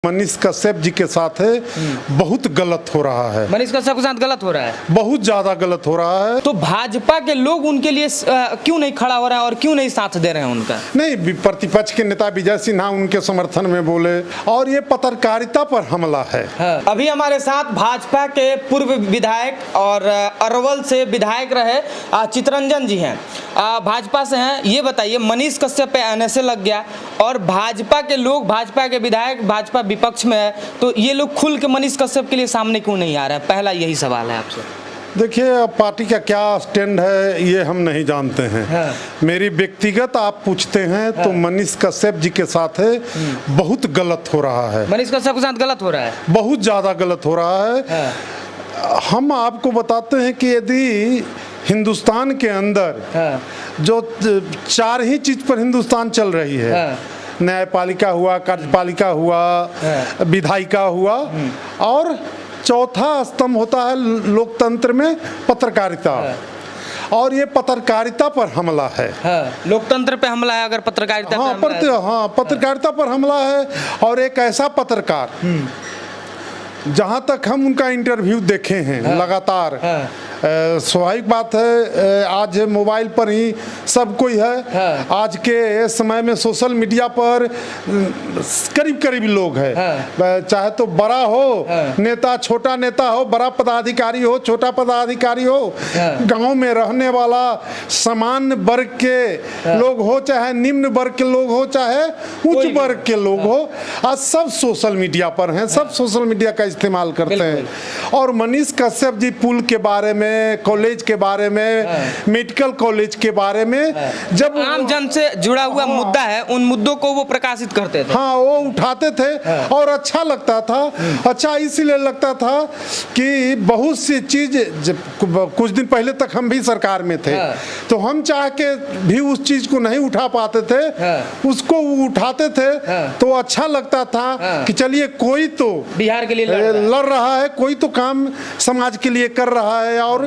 मनीष कश्यप जी के साथ है बहुत गलत हो रहा है। मनीष कश्यप के साथ गलत हो रहा है, बहुत ज्यादा गलत हो रहा है। तो भाजपा के लोग उनके लिए क्यों नहीं खड़ा हो रहा है और क्यों नहीं साथ दे रहे हैं उनका? नहीं, प्रतिपक्ष के नेता विजय सिन्हा उनके समर्थन में बोले और ये पत्रकारिता पर हमला है। हाँ। अभी हमारे साथ भाजपा के पूर्व विधायक और अरवल से विधायक रहे चितरंजन जी हैं, भाजपा से हैं। ये बताइए, मनीष कश्यप पे एनएसए लग गया और भाजपा के लोग, भाजपा के विधायक भाजपा विपक्ष में है, तो ये लोग खुल के मनीष कश्यप के लिए सामने क्यों नहीं आ रहे हैं? पहला यही सवाल है आपसे। देखिए, अब पार्टी का क्या स्टैंड है ये हम नहीं जानते हैं। हाँ। मेरी व्यक्तिगत आप पूछते हैं तो मनीष कश्यप जी के साथ है बहुत गलत हो रहा है। मनीष कश्यप के साथ गलत हो रहा है, बहुत ज्यादा गलत हो रहा है। हाँ। हम आपको बताते हैं कि यदि हिंदुस्तान के अंदर जो चार ही चीज पर हिंदुस्तान चल रही है, न्यायपालिका हुआ, कार्यपालिका हुआ, विधायिका हुआ और चौथा स्तंभ होता है लोकतंत्र में पत्रकारिता। और ये पत्रकारिता पर हमला है। लोकतंत्र पे हमला है अगर पत्रकारिता पे हमला है। हाँ, पत्रकारिता पर हमला है। और एक ऐसा पत्रकार जहाँ तक हम उनका इंटरव्यू देखे हैं लगातार, स्वाभाविक बात है, आज मोबाइल पर ही सब कोई है। आज के समय में सोशल मीडिया पर करीब करीब लोग हैं, चाहे तो बड़ा हो नेता, छोटा नेता हो, बड़ा पदाधिकारी हो, छोटा पदाधिकारी हो, गांव में रहने वाला सामान्य वर्ग के लोग हो, चाहे निम्न वर्ग के लोग हो, चाहे उच्च वर्ग के लोग हो, आज सब सोशल मीडिया पर हैं, सब सोशल मीडिया का इस्तेमाल करते हैं। और मनीष कश्यप जी पुल के बारे में, कॉलेज के बारे में, मेडिकल कॉलेज के बारे में, जब आम जन से जुड़ा हुआ मुद्दा है, उन मुद्दों को वो प्रकाशित करते थे। हाँ, वो उठाते थे और अच्छा लगता था। अच्छा इसलिए लगता था कि बहुत सी चीज, कुछ दिन पहले तक हम भी सरकार में थे तो हम चाह के भी उस चीज को नहीं उठा पाते थे, उसको उठाते थे तो अच्छा लगता था कि चलिए कोई तो बिहार के लिए लड़ रहा है, कोई तो काम समाज के लिए कर रहा है और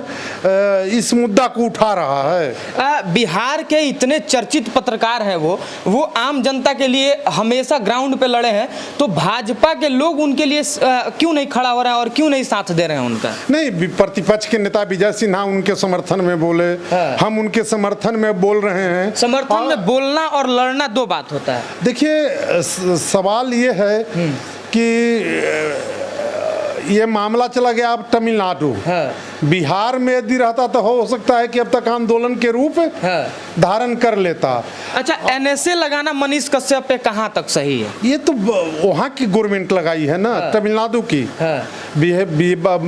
इस मुद्दा को उठा रहा है। बिहार के इतने चर्चित पत्रकार हैं, वो आम जनता के लिए हमेशा ग्राउंड पे लड़े हैं, तो भाजपा के लोग उनके लिए क्यों नहीं खड़ा हो रहा है और क्यों नहीं साथ दे रहे हैं उनका? नहीं, प्रतिपक्ष के नेता विजय सिन्हा उनके समर्थन में बोले, हम उनके समर्थन में बोल रहे हैं। समर्थन में बोलना और लड़ना दो बात होता है। देखिए, सवाल ये है कि ये मामला चला गया अब तमिलनाडु, बिहार में यदि रहता तो हो सकता है कि अब तक आंदोलन के रूप धारण कर लेता। अच्छा, एनएसए लगाना मनीष कश्यप पे कहाँ तक सही है? ये तो वहाँ की गवर्नमेंट लगाई है ना, तमिलनाडु की।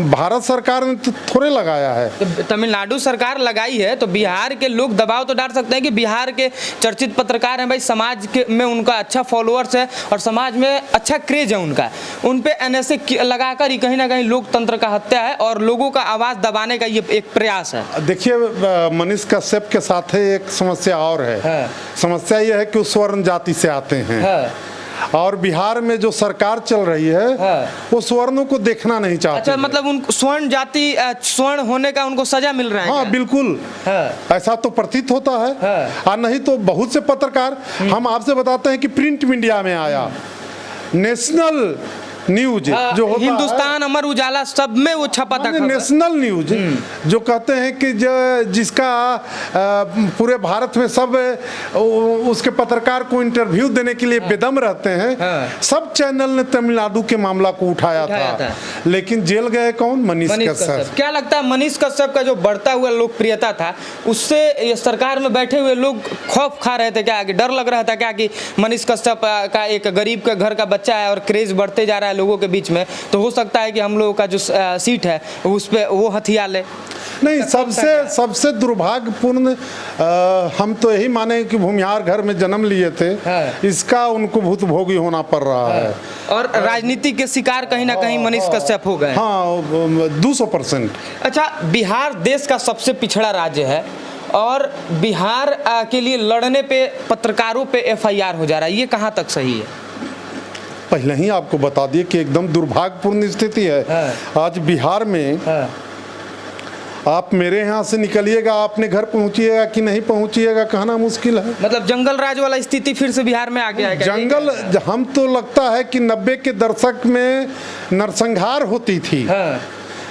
भारत सरकार ने तो थोड़े लगाया है। तो तमिलनाडु सरकार लगाई है तो बिहार के लोग दबाव तो डाल सकते हैं कि बिहार के चर्चित पत्रकार हैं भाई, समाज के में उनका अच्छा फॉलोअर्स है और समाज में अच्छा क्रेज है उनका, उन पे एनएसए लगाकर ही कहीं ना कहीं लोकतंत्र का हत्या है और लोगों का आवाज दबाने का ये एक प्रयास है। देखिए, मनीष कश्यप के साथ एक समस्या और है। समस्या ये है कि वो स्वर्ण जाति से आते हैं और बिहार में जो सरकार चल रही है वो सवर्णों को देखना नहीं चाहती। अच्छा, मतलब उन स्वर्ण जाति, स्वर्ण होने का उनको सजा मिल रहा है? हाँ, बिल्कुल ऐसा तो प्रतीत होता है। और नहीं तो बहुत से पत्रकार, हम आपसे बताते हैं कि प्रिंट मीडिया में आया, नेशनल न्यूज जो होता हिंदुस्तान, अमर उजाला, सब में वो छपा था, नेशनल न्यूज जो कहते हैं कि जिसका पूरे भारत में सब उसके पत्रकार को इंटरव्यू देने के लिए बेदम रहते हैं, सब चैनल ने तमिलनाडु के मामला को उठाया था। लेकिन जेल गए कौन? मनीष कश्यप। क्या लगता है मनीष कश्यप का जो बढ़ता हुआ लोकप्रियता था उससे ये सरकार में बैठे हुए लोग खौफ खा रहे थे क्या, कि डर लग रहा था क्या कि मनीष कश्यप का एक गरीब के घर का बच्चा है और क्रेज बढ़ते जा रहा है लोगों के बीच में, तो हो सकता है कि हम लोगों का जो सीट है उस पे वो हथिया ले? नहीं, सबसे दुर्भाग्यपूर्ण हम तो यही माने कि भूमिहार घर में जन्म लिए थे, इसका उनको भुक्तभोगी होना पड़ रहा है और राजनीति के शिकार कहीं ना कहीं मनीष कश्यप हो गए। हाँ, 200%। अच्छा, बिहार देश का सबसे पिछड़ा राज्य है और बिहार के लिए लड़ने पे पत्रकारों पे एफआईआर हो जा रहा है, ये कहाँ तक सही है? पहले ही आपको बता दिए कि एकदम दुर्भाग्यपूर्ण स्थिति है। आज बिहार में आप मेरे यहाँ से निकलिएगा, अपने घर पहुँचिएगा कि नहीं पहुँचिएगा कहना मुश्किल है। मतलब जंगल राज वाला स्थिति फिर से बिहार में आ गया है क्या? जंगल, हम तो लगता है कि 90 के दशक में नरसंहार होती थी। हाँ।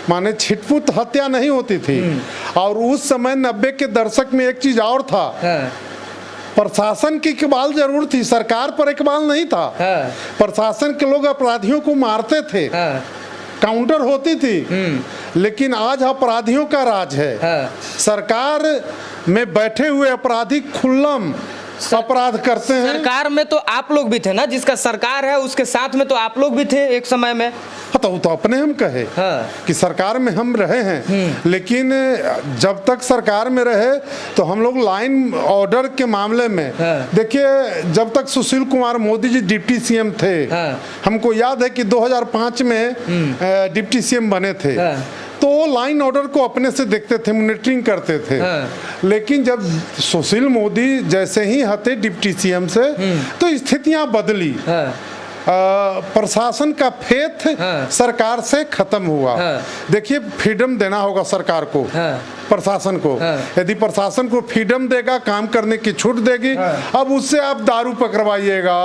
माने छिटपुट हत्या नहीं होती थी। और उस समय 90 के दशक में एक चीज और था। हाँ। प्रशासन की इकबाल जरूर थी, सरकार पर इकबाल नहीं था। हाँ। प्रशासन के लोग अपराधियों को मारते थे। हाँ। काउंटर होती थी। लेकिन आज अपराधियों का राज है। हाँ। सरकार में बैठे हुए अपराधी खुल्लम अपराध करते हैं। सरकार में तो आप लोग भी थे ना, जिसका सरकार है उसके साथ में तो आप लोग भी थे एक समय में। तो अपने हम कहे हाँ। कि सरकार में हम रहे हैं, लेकिन जब तक सरकार में रहे तो हम लोग लाइन ऑर्डर के मामले में देखिए, जब तक सुशील कुमार मोदी जी डिप्टी सीएम थे, हमको याद है कि 2005 में डिप्टी सीएम बने थे, तो वो लाइन ऑर्डर को अपने से देखते थे, मॉनिटरिंग करते थे। लेकिन जब सुशील मोदी जैसे ही हटे डिप्टी सीएम से तो स्थितियां बदली। प्रशासन का फेथ सरकार से खत्म हुआ। देखिए, फ्रीडम देना होगा सरकार को, प्रशासन को। यदि प्रशासन को फ्रीडम देगा, काम करने की छूट देगी, अब उससे आप दारू पकड़वाइएगा,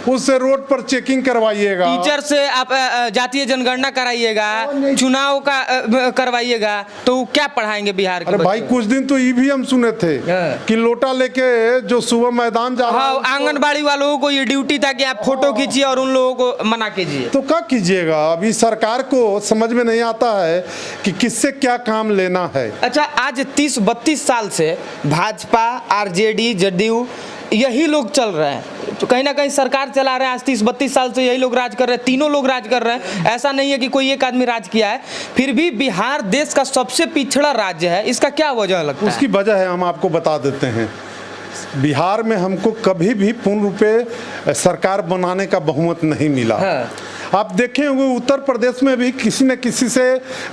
उससे रोड पर चेकिंग करवाइएगा, टीचर से आप जातीय जनगणना कराइएगा, चुनाव का करवाइएगा, तो क्या पढ़ाएंगे बिहार के? अरे भाई, कुछ दिन तो ईवीएम सुने थे कि लोटा लेके जो सुबह मैदान जा रहा है, आंगनबाड़ी वालों को ये ड्यूटी था कि आप फोटो खींचिए और उन लोगों को मना कीजिए। तो क्या कीजिएगा? अभी सरकार को समझ में नहीं आता है कि किससे क्या काम लेना है। अच्छा, आज 30-32 साल से भाजपा, आरजेडी, जदयू यही लोग चल रहे हैं, तो कहीं ना कहीं सरकार चला रहे हैं। आज 30-32 साल से यही लोग राज कर रहे हैं, तीनों लोग राज कर रहे हैं। ऐसा नहीं है कि कोई एक आदमी राज किया है। फिर भी बिहार देश का सबसे पिछड़ा राज्य है, इसका क्या वजह लगता है? उसकी वजह है, हम आपको बता देते हैं। बिहार में हमको कभी भी पूर्ण रूप से सरकार बनाने का बहुमत नहीं मिला। आप देखे होंगे, उत्तर प्रदेश में भी किसी न किसी से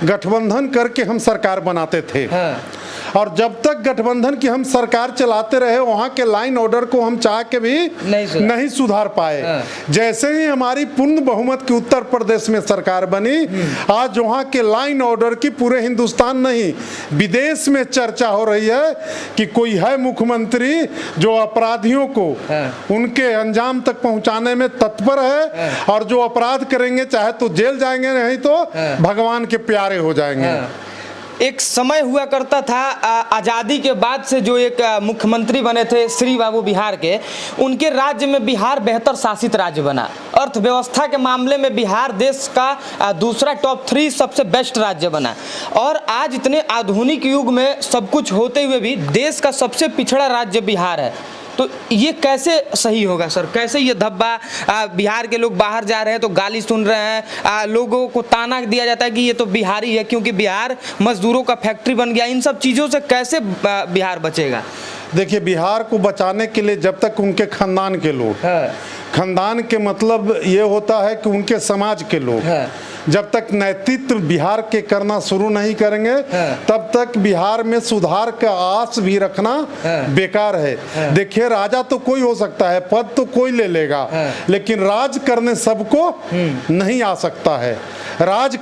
गठबंधन करके हम सरकार बनाते थे। और जब तक गठबंधन की हम सरकार चलाते रहे, वहाँ के लाइन ऑर्डर को हम चाह के भी नहीं सुधार पाए। जैसे ही हमारी पूर्ण बहुमत की उत्तर प्रदेश में सरकार बनी, आज वहाँ के लाइन ऑर्डर की पूरे हिंदुस्तान नहीं, विदेश में चर्चा हो रही है कि कोई है मुख्यमंत्री जो अपराधियों को उनके अंजाम तक पहुँचाने में तत्पर है, और जो अपराध करेंगे चाहे तो जेल जाएंगे, नहीं तो भगवान के प्यारे हो जाएंगे। एक समय हुआ करता था, आज़ादी के बाद से जो एक मुख्यमंत्री बने थे श्री बाबू बिहार के, उनके राज्य में बिहार बेहतर शासित राज्य बना। अर्थव्यवस्था के मामले में बिहार देश का दूसरा टॉप 3 सबसे बेस्ट राज्य बना। और आज इतने आधुनिक युग में सब कुछ होते हुए भी देश का सबसे पिछड़ा राज्य बिहार है। तो ये कैसे सही होगा सर? कैसे ये धब्बा, बिहार के लोग बाहर जा रहे हैं तो गाली सुन रहे हैं, लोगों को ताना दिया जाता है कि ये तो बिहारी है क्योंकि बिहार मजदूरों का फैक्ट्री बन गया। इन सब चीज़ों से कैसे बिहार बचेगा? देखिए, बिहार को बचाने के लिए जब तक उनके खानदान के लोग, खानदान के मतलब ये होता है कि उनके समाज के लोग जब तक नेतृत्व बिहार के करना शुरू नहीं करेंगे, तब तक बिहार में सुधार का आस भी रखना बेकार है। देखिए, राजा तो कोई हो सकता है, पद तो कोई ले लेगा, लेकिन राज करने सबको नहीं आ सकता है। राज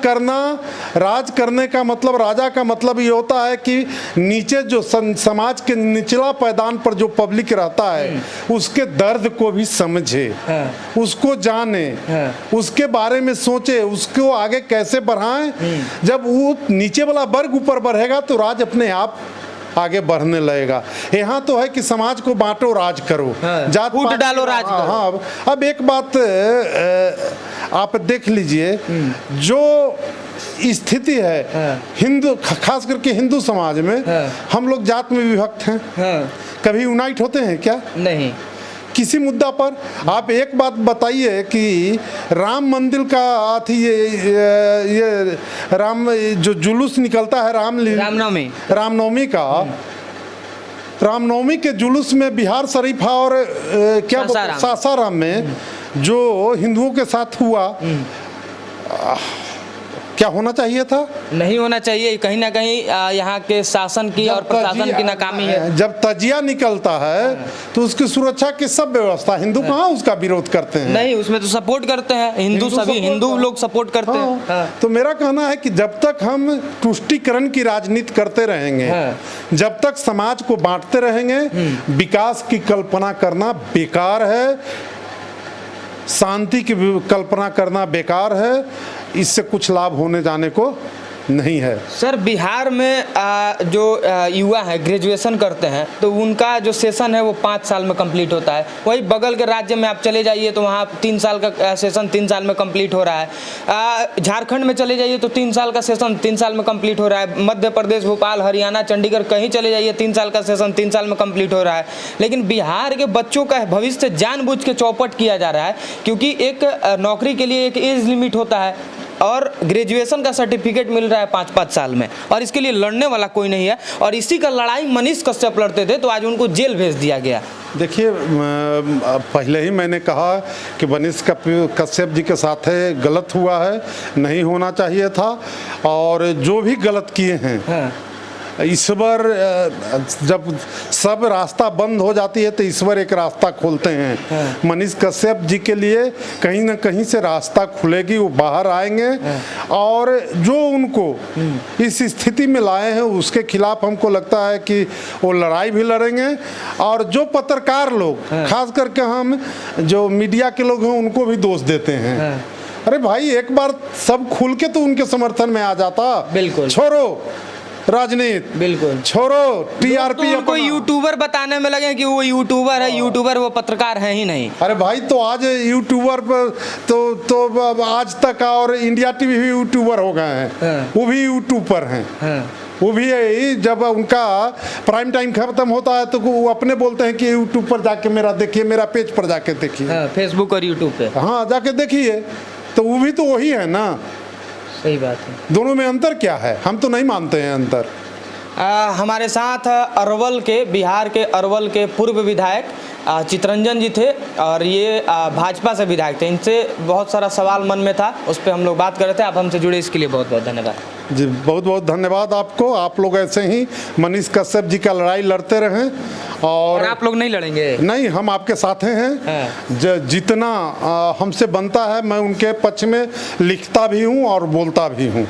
करने का मतलब, राजा का मतलब ये होता है कि नीचे जो समाज के निचला पैदान पर जो पब्लिक रहता है, उसके दर्द को भी समझे, उसको जाने, उसके बारे में सोचे, उसको आगे कैसे बढ़ाएं। जब वो नीचे वाला वर्ग ऊपर बढ़ेगा तो राज अपने आप आगे बढ़ने लगेगा। यहाँ तो है कि समाज को बांटो, राज करो, जात फूट डालो, राज करो। हाँ, अब एक बात आप देख लीजिए, जो स्थिति है हिंदू, खास करके हिंदू समाज में, हम लोग जात में विभक्त हैं। कभी यूनाइट होते हैं क्या? नहीं। किसी मुद्दा पर आप एक बात बताइए कि राम मंदिर का ये राम जो जुलूस निकलता है, रामनवमी का, रामनवमी के जुलूस में बिहार शरीफ और सासाराम में जो हिंदुओं के साथ हुआ, क्या होना चाहिए था? नहीं होना चाहिए, कहीं ना कहीं यहाँ के शासन की और प्रशासन की नाकामी है। जब तजिया निकलता है तो उसकी सुरक्षा की सब व्यवस्था, हिंदू कहाँ उसका विरोध करते हैं? नहीं, उसमें तो सपोर्ट करते हैं हिंदू, सभी हिंदू लोग सपोर्ट करते हैं। हाँ। तो मेरा कहना है कि जब तक हम तुष्टीकरण की राजनीति करते रहेंगे, जब तक समाज को बांटते रहेंगे, विकास की कल्पना करना बेकार है, शांति की कल्पना करना बेकार है, इससे कुछ लाभ होने जाने को नहीं है। सर, बिहार में जो युवा है ग्रेजुएशन करते हैं तो उनका जो सेशन है वो 5 साल में कंप्लीट होता है। वही बगल के राज्य में आप चले जाइए तो वहाँ 3 साल का सेशन 3 साल में कंप्लीट हो रहा है। झारखंड में चले जाइए तो 3 साल का सेशन 3 साल में कंप्लीट हो रहा है। मध्य प्रदेश, भोपाल, हरियाणा, चंडीगढ़ कहीं चले जाइए 3 साल का सेशन 3 साल में कंप्लीट हो रहा है। लेकिन बिहार के बच्चों का भविष्य जानबूझ के चौपट किया जा रहा है, क्योंकि एक नौकरी के लिए एक एज लिमिट होता है और ग्रेजुएशन का सर्टिफिकेट मिल रहा है 5-5 साल में, और इसके लिए लड़ने वाला कोई नहीं है। और इसी का लड़ाई मनीष कश्यप लड़ते थे तो आज उनको जेल भेज दिया गया। देखिए, पहले ही मैंने कहा कि मनीष कश्यप जी के साथ गलत हुआ है, नहीं होना चाहिए था। और जो भी गलत किए हैं, ईश्वर जब सब रास्ता बंद हो जाती है तो ईश्वर एक रास्ता खोलते हैं। मनीष कश्यप जी के लिए कहीं ना कहीं से रास्ता खुलेगी, वो बाहर आएंगे और जो उनको इस स्थिति में लाए हैं उसके खिलाफ हमको लगता है कि वो लड़ाई भी लड़ेंगे। और जो पत्रकार लोग, खास करके हम जो मीडिया के लोग हैं, उनको भी दोष देते हैं। अरे भाई, एक बार सब खुल के तो उनके समर्थन में आ जाता। बिल्कुल, छोड़ो राजनीति, बिल्कुल छोड़ो टीआरपी। तो कोई यूट्यूबर बताने में लगे कि वो यूट्यूबर है, यूट्यूबर वो पत्रकार है ही नहीं। अरे भाई, तो आज यूट्यूबर पर तो आज तक और इंडिया टीवी भी यूट्यूबर हो गए हैं, वो भी यूट्यूब पर हैं। वो भी जब उनका प्राइम टाइम खत्म होता है तो वो अपने बोलते हैं कि यूट्यूब पर जाके मेरा देखिए, मेरा पेज पर जाके देखिए, फेसबुक और यूट्यूब पे, हाँ जाके देखिए। तो वो भी तो वही है ना। सही बात है। दोनों में अंतर क्या है? हम तो नहीं मानते हैं अंतर। हमारे साथ अरवल के, बिहार के अरवल के पूर्व विधायक चितरंजन जी थे और ये भाजपा से विधायक थे। इनसे बहुत सारा सवाल मन में था, उस पर हम लोग बात कर रहे थे। आप हमसे जुड़े इसके लिए बहुत बहुत धन्यवाद जी। बहुत बहुत धन्यवाद आपको। आप लोग ऐसे ही मनीष कश्यप जी का लड़ाई लड़ते रहें। और आप लोग नहीं लड़ेंगे? नहीं, हम आपके साथ हैं। जितना हमसे बनता है मैं उनके पक्ष में लिखता भी हूँ और बोलता भी हूँ।